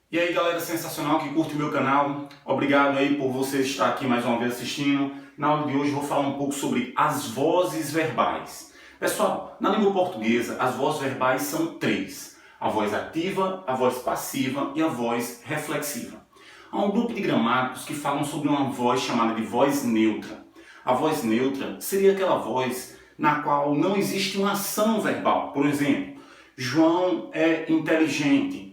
E aí galera sensacional que curte o meu canal, obrigado aí por você estar aqui mais uma vez assistindo. Na aula de hoje eu vou falar um pouco sobre as vozes verbais. Pessoal, na língua portuguesa as vozes verbais são três: a voz ativa, a voz passiva e a voz reflexiva. Há um grupo de gramáticos que falam sobre uma voz chamada de voz neutra. A voz neutra seria aquela voz na qual não existe uma ação verbal. Por exemplo, João é inteligente.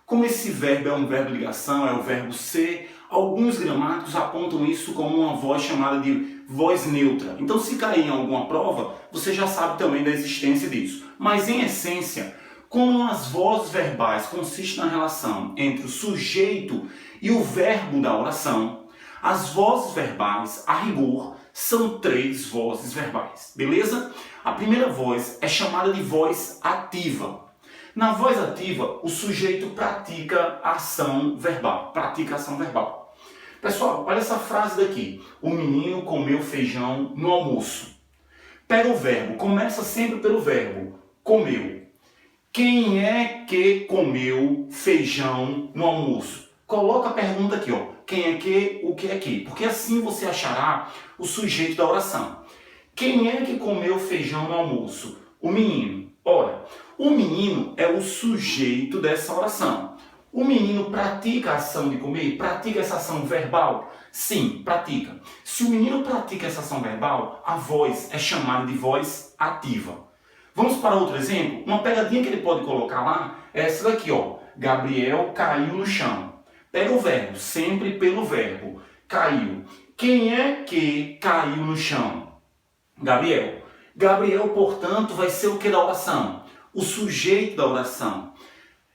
Como esse verbo é um verbo de ligação, é o verbo ser, alguns gramáticos apontam isso como uma voz chamada de voz neutra. Então, se cair em alguma prova, você já sabe também da existência disso. Mas, em essência, como as vozes verbais consistem na relação entre o sujeito e o verbo da oração, as vozes verbais, a rigor, são três vozes verbais, beleza? A primeira voz é chamada de voz ativa. Na voz ativa, o sujeito pratica a ação verbal. Pessoal, olha essa frase daqui. O menino comeu feijão no almoço. Pega o verbo, começa sempre pelo verbo. Comeu. Quem é que comeu feijão no almoço? Coloca a pergunta aqui, ó. Quem é que, o que é que? Porque assim você achará o sujeito da oração. Quem é que comeu feijão no almoço? O menino. Ora, o menino é o sujeito dessa oração. O menino pratica a ação de comer? Pratica essa ação verbal? Sim, pratica. Se o menino pratica essa ação verbal, a voz é chamada de voz ativa. Vamos para outro exemplo? Uma pegadinha que ele pode colocar lá é essa daqui, ó. Gabriel caiu no chão. Pega o verbo, sempre pelo verbo. Caiu. Quem é que caiu no chão? Gabriel. Gabriel, portanto, vai ser o que da oração? O sujeito da oração.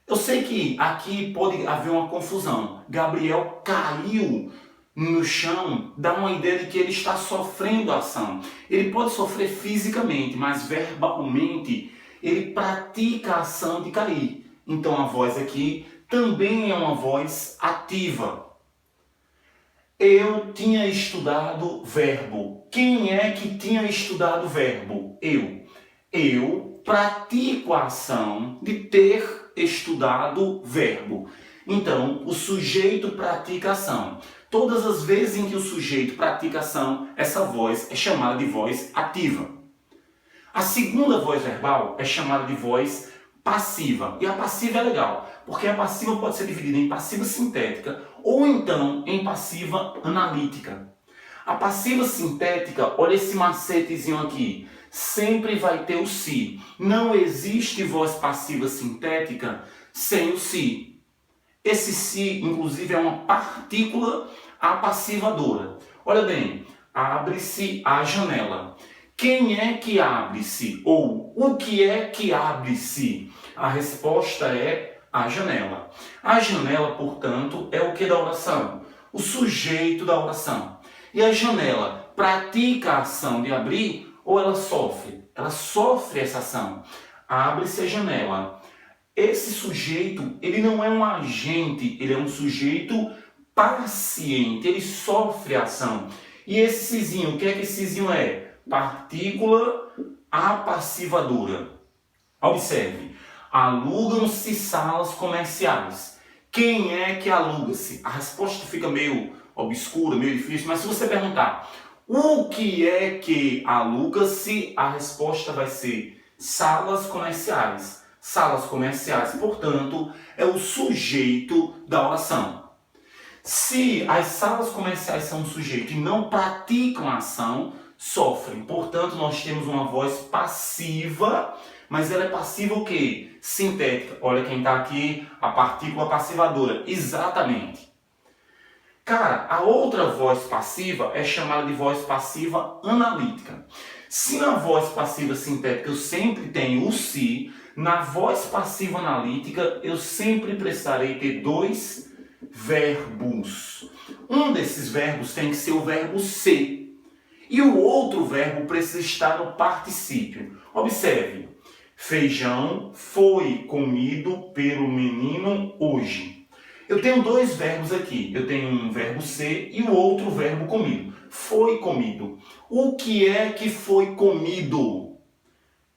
Eu sei que aqui pode haver uma confusão. Gabriel caiu no chão, dá uma ideia de que ele está sofrendo a ação. Ele pode sofrer fisicamente, mas verbalmente ele pratica a ação de cair. Então a voz aqui também é uma voz ativa. Eu tinha estudado verbo. Quem é que tinha estudado verbo? Eu. Eu pratico a ação de ter estudado verbo. Então, o sujeito pratica a ação. Todas as vezes em que o sujeito pratica a ação, essa voz é chamada de voz ativa. A segunda voz verbal é chamada de voz passiva. E a passiva é legal, porque a passiva pode ser dividida em passiva sintética ou então em passiva analítica. A passiva sintética, olha esse macetezinho aqui, sempre vai ter o se. Não existe voz passiva sintética sem o se. Esse se, inclusive, é uma partícula apassivadora. Olha bem, abre-se a janela. Quem é que abre-se? Ou o que é que abre-se? A resposta é a janela. A janela, portanto, é o que da oração? O sujeito da oração. E a janela pratica a ação de abrir ou ela sofre? Ela sofre essa ação. Abre-se a janela. Esse sujeito, ele não é um agente, ele é um sujeito paciente, ele sofre a ação. E esse sizinho, o que é que esse sizinho é? Partícula apassivadora. Observe, alugam-se salas comerciais. Quem é que aluga-se? A resposta fica meio obscura, meio difícil, mas se você perguntar o que é que aluga-se, a resposta vai ser salas comerciais. Salas comerciais, portanto, é o sujeito da oração. Se as salas comerciais são um sujeito e não praticam a ação, sofrem. Portanto, nós temos uma voz passiva, mas ela é passiva o quê? Sintética. Olha quem está aqui, a partícula passivadora. Exatamente. Cara, a outra voz passiva é chamada de voz passiva analítica. Se na voz passiva sintética eu sempre tenho o se, na voz passiva analítica eu sempre precisarei ter dois verbos. Um desses verbos tem que ser o verbo ser. E o outro verbo precisa estar no particípio. Observe, feijão foi comido pelo menino hoje. Eu tenho dois verbos aqui. Eu tenho um verbo ser e o outro verbo comido. Foi comido. O que é que foi comido?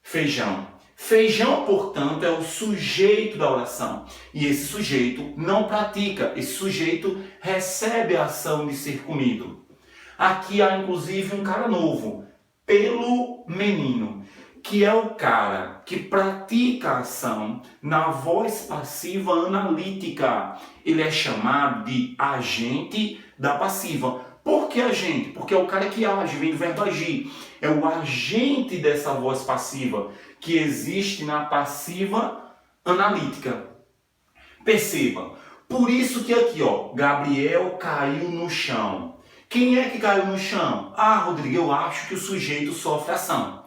Feijão. Feijão, portanto, é o sujeito da oração. E esse sujeito não pratica, esse sujeito recebe a ação de ser comido. Aqui há inclusive um cara novo, pelo menino, que é o cara que pratica a ação na voz passiva analítica. Ele é chamado de agente da passiva. Por que agente? Porque é o cara que age, vem do verbo agir. É o agente dessa voz passiva que existe na passiva analítica. Perceba, por isso que aqui, ó, Gabriel caiu no chão. Quem é que caiu no chão? Ah, Rodrigo, eu acho que o sujeito sofre ação.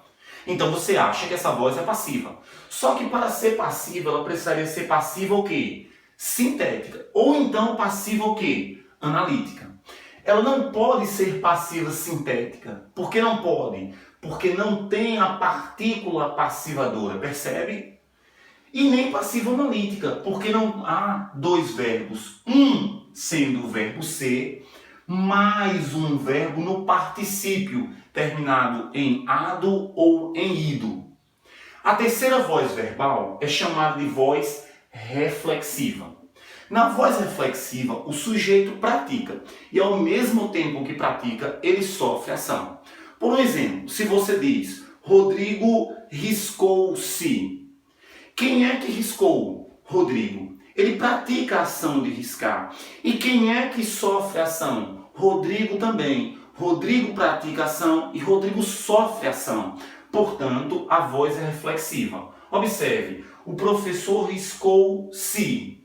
Então você acha que essa voz é passiva. Só que para ser passiva, ela precisaria ser passiva o quê? Sintética. Ou então passiva o quê? Analítica. Ela não pode ser passiva sintética. Por que não pode? Porque não tem a partícula passivadora, percebe? E nem passiva analítica, porque não há dois verbos. Um sendo o verbo ser, mais um verbo no particípio, terminado em ado ou em ido. A terceira voz verbal é chamada de voz reflexiva. Na voz reflexiva, o sujeito pratica e ao mesmo tempo que pratica, ele sofre ação. Por exemplo, se você diz, Rodrigo riscou-se. Quem é que riscou? Rodrigo. Ele pratica a ação de riscar. E quem é que sofre a ação? Rodrigo também. Rodrigo pratica a ação e Rodrigo sofre a ação. Portanto, a voz é reflexiva. Observe, o professor riscou-se.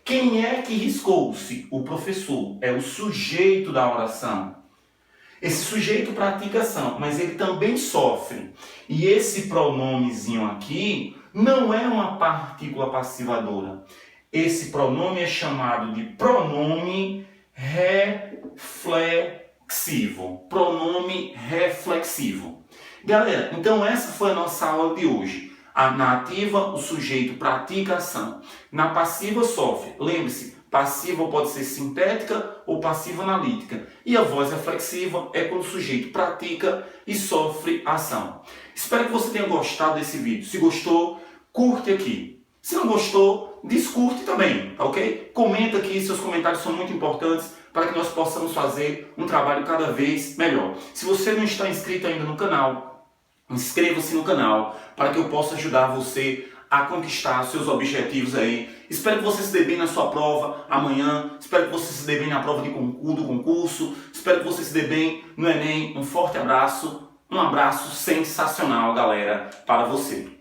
Quem é que riscou-se? O professor. É o sujeito da oração. Esse sujeito pratica ação, mas ele também sofre. E esse pronomezinho aqui não é uma partícula passivadora. Esse pronome é chamado de pronome reflexivo. Pronome reflexivo. Galera, então essa foi a nossa aula de hoje. Na ativa, o sujeito pratica ação. Na passiva, sofre. Lembre-se, passiva pode ser sintética ou passiva analítica. E a voz reflexiva é quando o sujeito pratica e sofre ação. Espero que você tenha gostado desse vídeo. Se gostou, curte aqui. Se não gostou, descurte também, tá ok? Comenta aqui, seus comentários são muito importantes para que nós possamos fazer um trabalho cada vez melhor. Se você não está inscrito ainda no canal, inscreva-se no canal para que eu possa ajudar você a conquistar seus objetivos aí. Espero que você se dê bem na sua prova amanhã. Espero que você se dê bem na prova do concurso. Espero que você se dê bem no Enem. Um forte abraço. Um abraço sensacional, galera, para você.